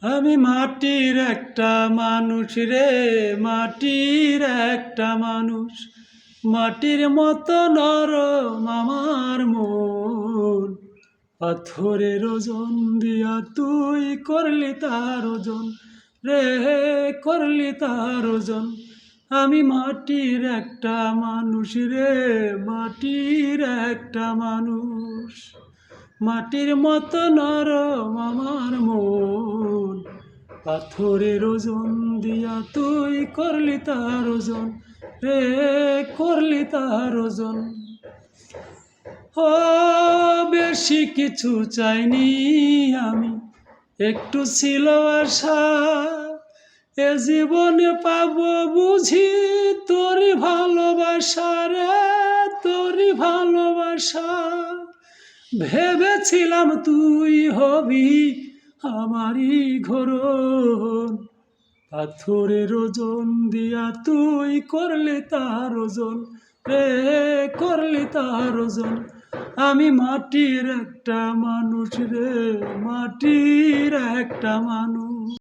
আমি মাটির একটা মানুষ রে, মাটির একটা মানুষ। মাটির মতো নরম আমার মন, পাথরের ওজন দিয়া তুই করলি তার ওজন রে, করলি তার ওজন। আমি মাটির একটা মানুষ রে, মাটির একটা মানুষ। মাটির মতো নরম আমার মন, পাথরের ওজন দিয়া তুই করলি তার ওজন রে, করলি তার ওজন। ও বেশি কিছু চাইনি আমি, একটু ছিল আশা, এ জীবনে পাবো বুঝি তোরই ভালোবাসা রে, তোরই ভালোবাসা। ভেবেছিলাম তুই হবি আমারই ঘরণ, পাথরের ওজন দিয়া তুই করলি তার ওজন রে, করলি তার ওজন। আমি মাটির একটা মানুষ রে, মাটির একটা মানুষ।